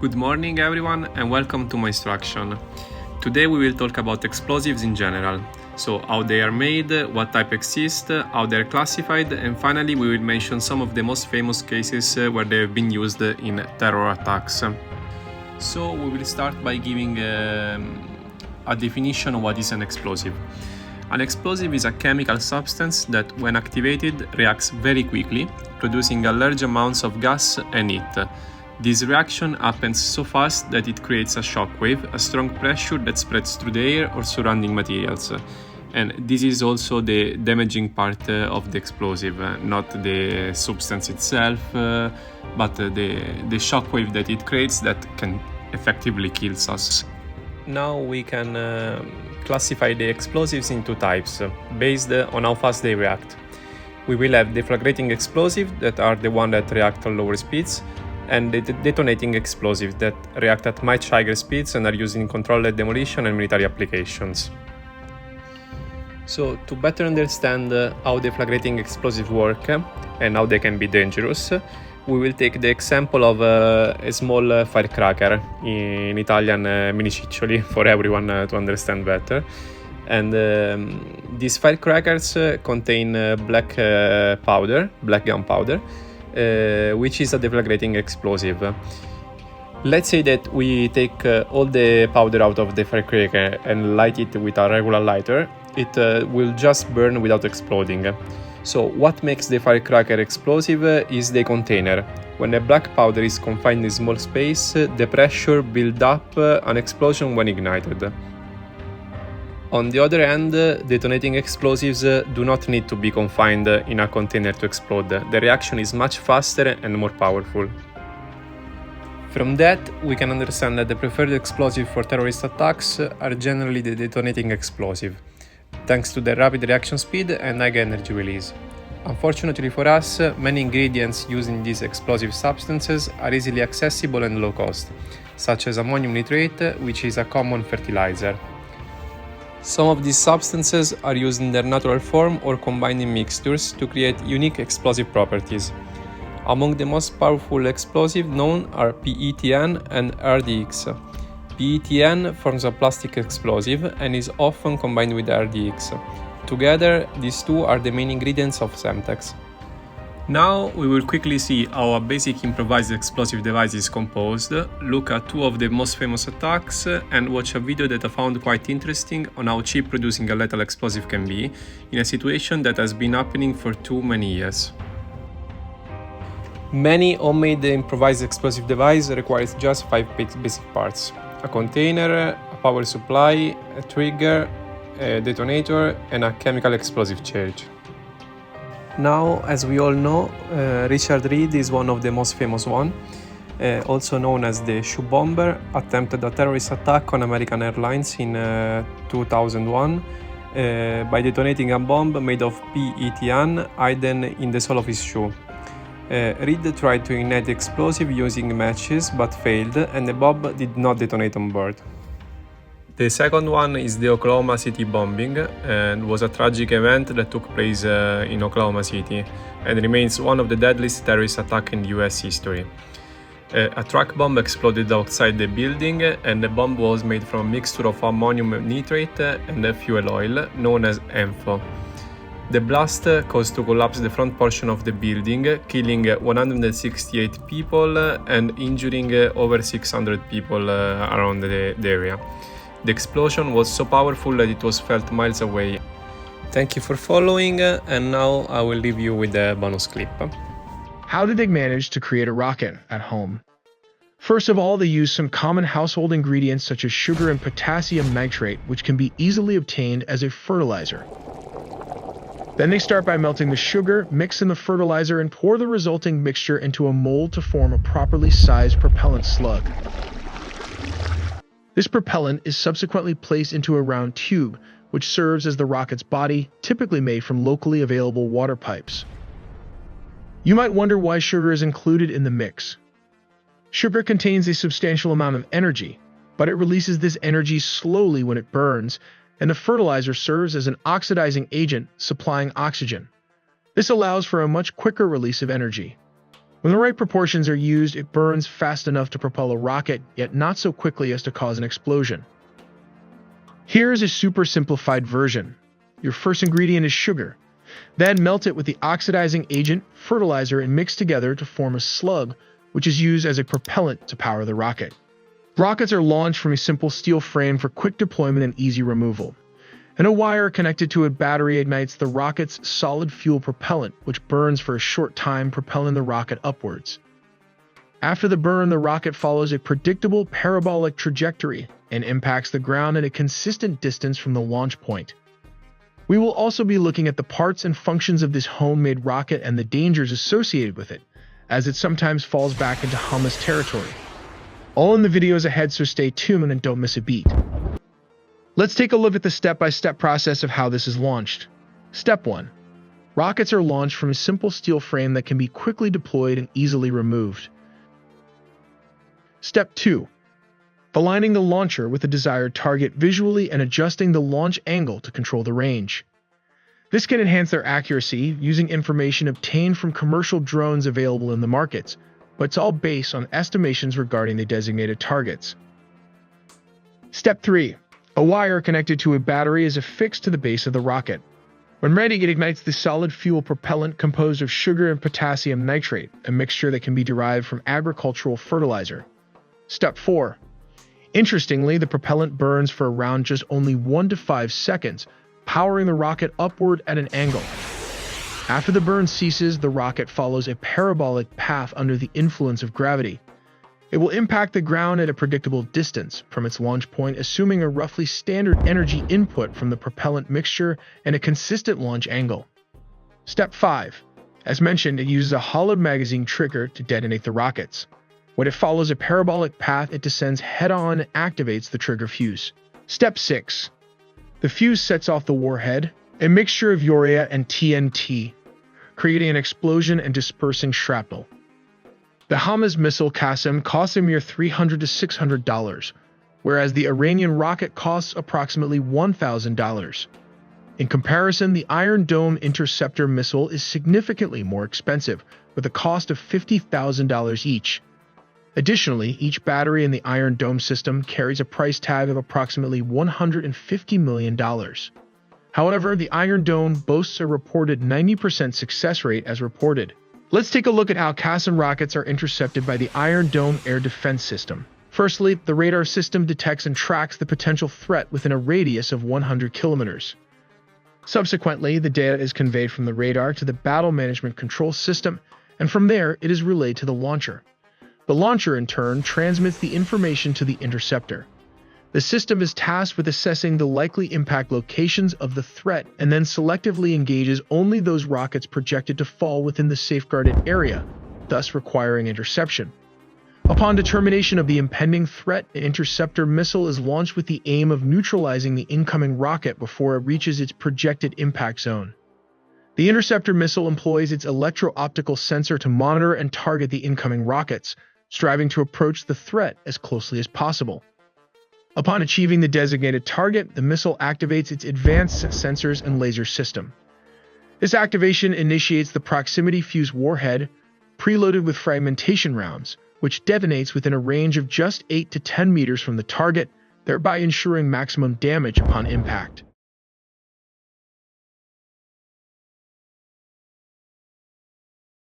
Good morning everyone and welcome to my instruction. Today we will talk about explosives in general. So how they are made, what type exists, how they are classified, and finally we will mention some of the most famous cases where they have been used in terror attacks. So we will start by giving a definition of what is an explosive. An explosive is a chemical substance that, when activated, reacts very quickly, producing a large amounts of gas and heat. This reaction happens so fast that it creates a shockwave, a strong pressure that spreads through the air or surrounding materials. And this is also the damaging part of the explosive, not the substance itself, but the shockwave that it creates that can effectively kill us. Now we can classify the explosives into types, based on how fast they react. We will have deflagrating explosives that are the ones that react at lower speeds, and the detonating explosives that react at much higher speeds and are used in controlled demolition and military applications. So, to better understand how deflagrating explosives work and how they can be dangerous, we will take the example of a small firecracker, in Italian mini ciccioli, for everyone to understand better. And these firecrackers contain black gunpowder, which is a deflagrating explosive. Let's say that we take all the powder out of the firecracker and light it with a regular lighter. It will just burn without exploding. So what makes the firecracker explosive is the container. When the black powder is confined in a small space, the pressure builds up an explosion when ignited. On the other hand, detonating explosives do not need to be confined in a container to explode. The reaction is much faster and more powerful. From that, we can understand that the preferred explosive for terrorist attacks are generally the detonating explosive, thanks to their rapid reaction speed and high energy release. Unfortunately for us, many ingredients used in these explosive substances are easily accessible and low cost, such as ammonium nitrate, which is a common fertilizer. Some of these substances are used in their natural form or combined in mixtures to create unique explosive properties. Among the most powerful explosives known are PETN and RDX. PETN forms a plastic explosive and is often combined with RDX. Together, these two are the main ingredients of Semtex. Now we will quickly see how a basic improvised explosive device is composed, look at two of the most famous attacks, and watch a video that I found quite interesting on how cheap producing a lethal explosive can be in a situation that has been happening for too many years. Many homemade improvised explosive devices require just 5 basic parts: a container, a power supply, a trigger, a detonator, and a chemical explosive charge. Now, as we all know, Richard Reed is one of the most famous ones, also known as the Shoe Bomber, attempted a terrorist attack on American Airlines in 2001 by detonating a bomb made of PETN hidden in the sole of his shoe. Reed tried to ignite the explosive using matches but failed, and the bomb did not detonate on board. The second one is the Oklahoma City bombing, and was a tragic event that took place in Oklahoma City and remains one of the deadliest terrorist attacks in US history. A truck bomb exploded outside the building, and the bomb was made from a mixture of ammonium nitrate and fuel oil known as ENFO. The blast caused to collapse the front portion of the building, killing 168 people and injuring over 600 people around the area. The explosion was so powerful that it was felt miles away. Thank you for following, and now I will leave you with the bonus clip. How did they manage to create a rocket at home? First of all, they used some common household ingredients such as sugar and potassium nitrate, which can be easily obtained as a fertilizer. Then they start by melting the sugar, mix in the fertilizer, and pour the resulting mixture into a mold to form a properly sized propellant slug. This propellant is subsequently placed into a round tube, which serves as the rocket's body, typically made from locally available water pipes. You might wonder why sugar is included in the mix. Sugar contains a substantial amount of energy, but it releases this energy slowly when it burns, and the fertilizer serves as an oxidizing agent supplying oxygen. This allows for a much quicker release of energy. When the right proportions are used, it burns fast enough to propel a rocket, yet not so quickly as to cause an explosion. Here is a super simplified version. Your first ingredient is sugar. Then melt it with the oxidizing agent, fertilizer, and mix together to form a slug, which is used as a propellant to power the rocket. Rockets are launched from a simple steel frame for quick deployment and easy removal. And a wire connected to a battery ignites the rocket's solid fuel propellant, which burns for a short time, propelling the rocket upwards. After the burn, the rocket follows a predictable parabolic trajectory and impacts the ground at a consistent distance from the launch point. We will also be looking at the parts and functions of this homemade rocket and the dangers associated with it, as it sometimes falls back into hummus territory. All in the videos ahead, so stay tuned and don't miss a beat. Let's take a look at the step-by-step process of how this is launched. Step 1. Rockets are launched from a simple steel frame that can be quickly deployed and easily removed. Step 2. Aligning the launcher with the desired target visually and adjusting the launch angle to control the range. This can enhance their accuracy using information obtained from commercial drones available in the markets, but it's all based on estimations regarding the designated targets. Step 3. A wire connected to a battery is affixed to the base of the rocket. When ready, it ignites the solid fuel propellant composed of sugar and potassium nitrate, a mixture that can be derived from agricultural fertilizer. Step 4. Interestingly, the propellant burns for around just only 1 to 5 seconds, powering the rocket upward at an angle. After the burn ceases, the rocket follows a parabolic path under the influence of gravity. It will impact the ground at a predictable distance from its launch point, assuming a roughly standard energy input from the propellant mixture and a consistent launch angle. Step 5. As mentioned, it uses a hollow magazine trigger to detonate the rockets. When it follows a parabolic path, it descends head-on and activates the trigger fuse. Step 6. The fuse sets off the warhead, a mixture of urea and TNT, creating an explosion and dispersing shrapnel. The Hamas missile Qassam costs a mere $300 to $600, whereas the Iranian rocket costs approximately $1,000. In comparison, the Iron Dome interceptor missile is significantly more expensive, with a cost of $50,000 each. Additionally, each battery in the Iron Dome system carries a price tag of approximately $150 million. However, the Iron Dome boasts a reported 90% success rate as reported. Let's take a look at how Qassam rockets are intercepted by the Iron Dome air defense system. Firstly, the radar system detects and tracks the potential threat within a radius of 100 kilometers. Subsequently, the data is conveyed from the radar to the Battle Management Control System, and from there, it is relayed to the launcher. The launcher, in turn, transmits the information to the interceptor. The system is tasked with assessing the likely impact locations of the threat and then selectively engages only those rockets projected to fall within the safeguarded area, thus requiring interception. Upon determination of the impending threat, an interceptor missile is launched with the aim of neutralizing the incoming rocket before it reaches its projected impact zone. The interceptor missile employs its electro-optical sensor to monitor and target the incoming rockets, striving to approach the threat as closely as possible. Upon achieving the designated target, the missile activates its advanced sensors and laser system. This activation initiates the proximity fuse warhead, preloaded with fragmentation rounds, which detonates within a range of just 8 to 10 meters from the target, thereby ensuring maximum damage upon impact.